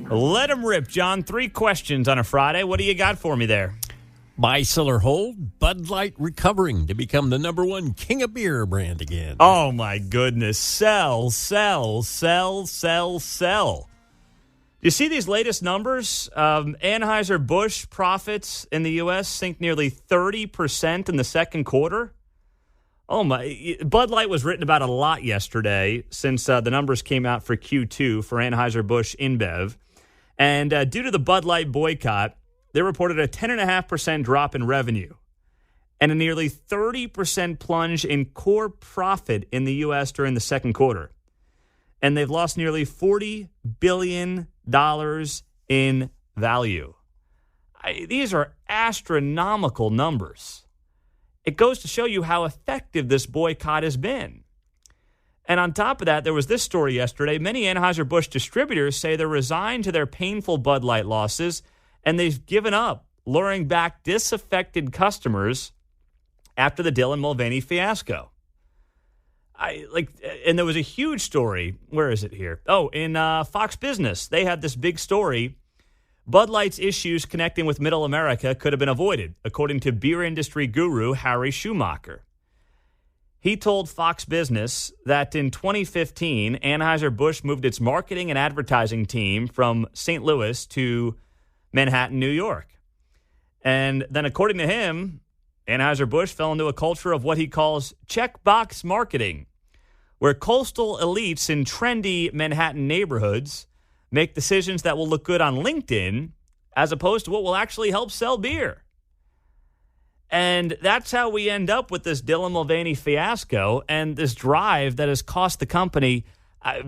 Let him rip, John. 3 questions on a Friday. What do you got for me there? Buy, sell, or hold, Bud Light recovering to become the #1 king of beer brand again. Oh, my goodness. Sell, sell, sell, sell, sell. You see these latest numbers? Anheuser-Busch profits in the U.S. sink nearly 30% in the second quarter. Oh, my. Bud Light was written about a lot yesterday since the numbers came out for Q2 for Anheuser-Busch InBev. And due to the Bud Light boycott, they reported a 10.5% drop in revenue and a nearly 30% plunge in core profit in the U.S. during the second quarter. And they've lost nearly $40 billion in value. These are astronomical numbers. It goes to show you how effective this boycott has been. And on top of that, there was this story yesterday. Many Anheuser-Busch distributors say they're resigned to their painful Bud Light losses, and they've given up luring back disaffected customers after the Dylan Mulvaney fiasco. And there was a huge story. Where is it here? Oh, in Fox Business, they had this big story. Bud Light's issues connecting with Middle America could have been avoided, according to beer industry guru Harry Schumacher. He told Fox Business that in 2015, Anheuser-Busch moved its marketing and advertising team from St. Louis to Manhattan, New York. And then according to him, Anheuser-Busch fell into a culture of what he calls checkbox marketing, where coastal elites in trendy Manhattan neighborhoods make decisions that will look good on LinkedIn as opposed to what will actually help sell beer. And that's how we end up with this Dylan Mulvaney fiasco and this drive that has cost the company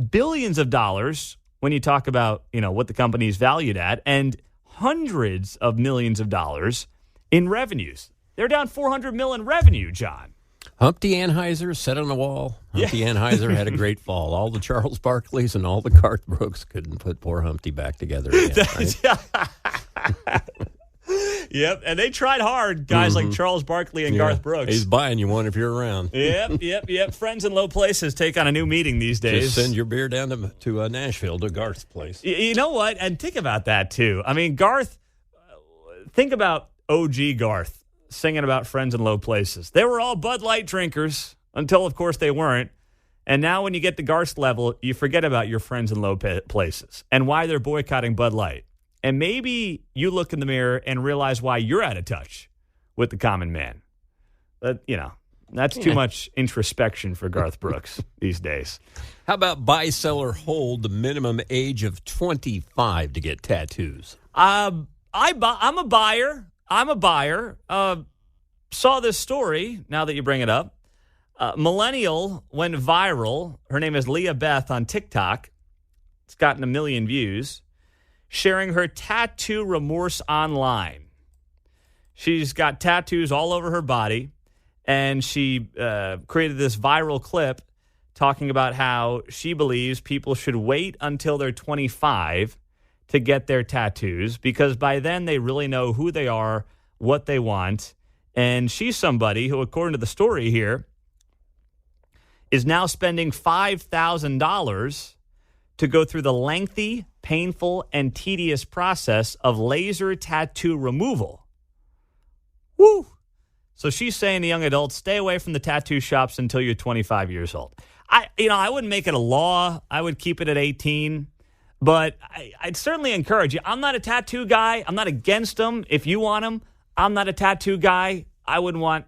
billions of dollars when you talk about, what the company's valued at, and hundreds of millions of dollars in revenues. They're down $400 million in revenue, John. Humpty Anheuser sat on the wall. Humpty Anheuser had a great fall. All the Charles Barkleys and all the Garth Brooks couldn't put poor Humpty back together again. Right? Yep, and they tried hard, guys like Charles Barkley and Garth Brooks. He's buying you one if you're around. Yep. Friends in low places take on a new meeting these days. Just send your beer down to Nashville to Garth's place. You know what? And think about that, too. I mean, Garth, think about OG Garth singing about friends in low places. They were all Bud Light drinkers until, of course, they weren't. And now when you get to Garth's level, you forget about your friends in low places and why they're boycotting Bud Light. And maybe you look in the mirror and realize why you're out of touch with the common man. But, that's too much introspection for Garth Brooks these days. How about buy, sell, or hold the minimum age of 25 to get tattoos? I'm a buyer. Saw this story, now that you bring it up. Millennial went viral. Her name is Leah Beth on TikTok. It's gotten 1 million views. Sharing her tattoo remorse online. She's got tattoos all over her body, and she created this viral clip talking about how she believes people should wait until they're 25 to get their tattoos because by then they really know who they are, what they want, and she's somebody who, according to the story here, is now spending $5,000 to go through the lengthy, painful, and tedious process of laser tattoo removal. Woo! So she's saying to young adults, stay away from the tattoo shops until you're 25 years old. I wouldn't make it a law. I would keep it at 18. But I'd certainly encourage you. I'm not a tattoo guy. I'm not against them. If you want them, I'm not a tattoo guy. I wouldn't want,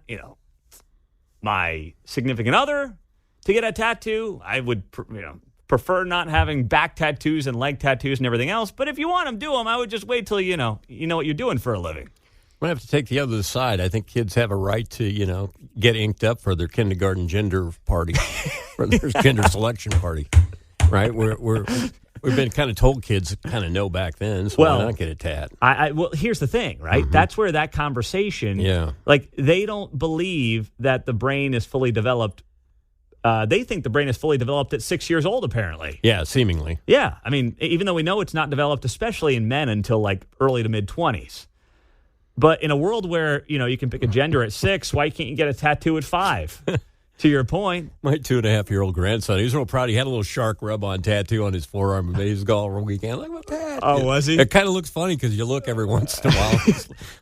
my significant other to get a tattoo. I would, prefer not having back tattoos and leg tattoos and everything else. But if you want them, do them. I would just wait till you know what you're doing for a living. I have to take the other side. I think kids have a right to, get inked up for their kindergarten gender party, for their gender selection party, right? We've been kind of told kids kind of know back then, so why not get a tat? Well, here's the thing, right? That's where that conversation, they don't believe that the brain is fully developed. They think the brain is fully developed at 6 years old, apparently. Yeah, seemingly. Yeah. I mean, even though we know it's not developed, especially in men, until early to mid-20s. But in a world where, you can pick a gender at 6, why can't you get a tattoo at 5? To your point. My 2.5-year-old grandson, he was real proud. He had a little shark rub-on tattoo on his forearm of baseball all weekend. Like, what's that? Oh, was he? It kind of looks funny because you look every once in a while.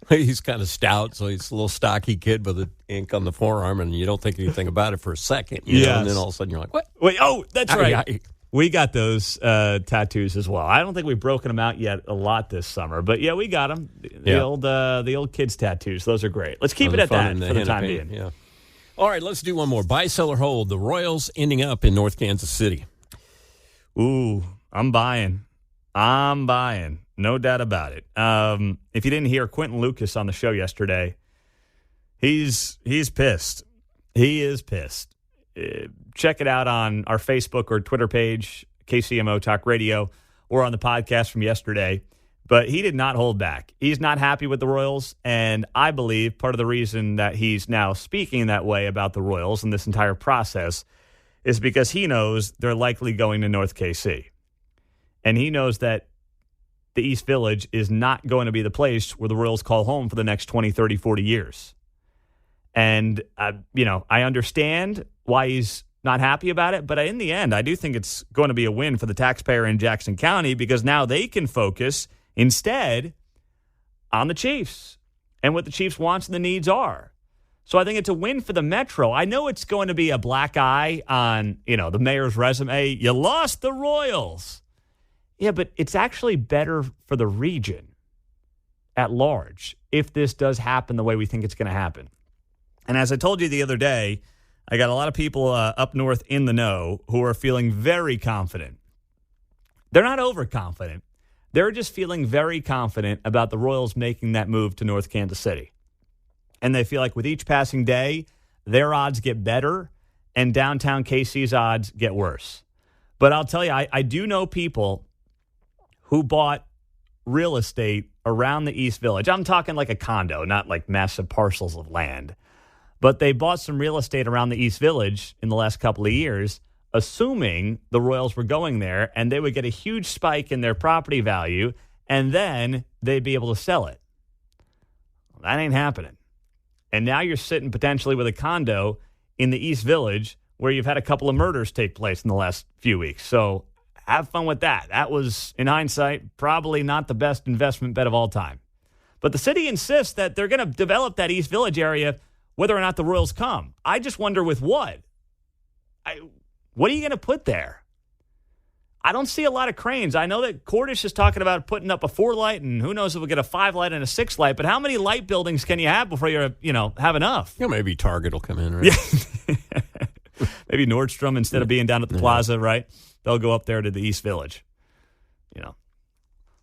He's kind of stout, so he's a little stocky kid with the ink on the forearm, and you don't think anything about it for a second. You know? And then all of a sudden you're like, what? Wait, that's right. We got those tattoos as well. I don't think we've broken them out yet a lot this summer, but yeah, we got them. The old kids' tattoos. Those are great. Let's keep it at that for the time being. Yeah. All right, let's do one more. Buy, sell, or hold. The Royals ending up in North Kansas City. Ooh, I'm buying. No doubt about it. If you didn't hear Quentin Lucas on the show yesterday, he's pissed. He is pissed. Check it out on our Facebook or Twitter page, KCMO Talk Radio, or on the podcast from yesterday. But he did not hold back. He's not happy with the Royals, and I believe part of the reason that he's now speaking that way about the Royals and this entire process is because he knows they're likely going to North KC. And he knows that the East Village is not going to be the place where the Royals call home for the next 20, 30, 40 years. And, I understand why he's not happy about it, but in the end, I do think it's going to be a win for the taxpayer in Jackson County because now they can focus instead on the Chiefs and what the Chiefs' wants and the needs are. So I think it's a win for the Metro. I know it's going to be a black eye on, the mayor's resume. You lost the Royals. Yeah, but it's actually better for the region at large if this does happen the way we think it's going to happen. And as I told you the other day, I got a lot of people up north in the know who are feeling very confident. They're not overconfident. They're just feeling very confident about the Royals making that move to North Kansas City. And they feel like with each passing day, their odds get better and downtown KC's odds get worse. But I'll tell you, I do know people who bought real estate around the East Village. I'm talking like a condo, not like massive parcels of land. But they bought some real estate around the East Village in the last couple of years, assuming the Royals were going there, and they would get a huge spike in their property value, and then they'd be able to sell it. Well, that ain't happening. And now you're sitting potentially with a condo in the East Village where you've had a couple of murders take place in the last few weeks. So have fun with that. That was, in hindsight, probably not the best investment bet of all time. But the city insists that they're going to develop that East Village area whether or not the Royals come. I just wonder with what? What are you going to put there? I don't see a lot of cranes. I know that Cordish is talking about putting up a 4-light, and who knows if we'll get a 5-light and a 6-light, but how many light buildings can you have before you have enough? Yeah, maybe Target will come in, right? Yeah. Maybe Nordstrom, instead of being down at the plaza, right? They'll go up there to the East Village.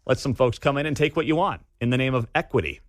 Let some folks come in and take what you want in the name of equity.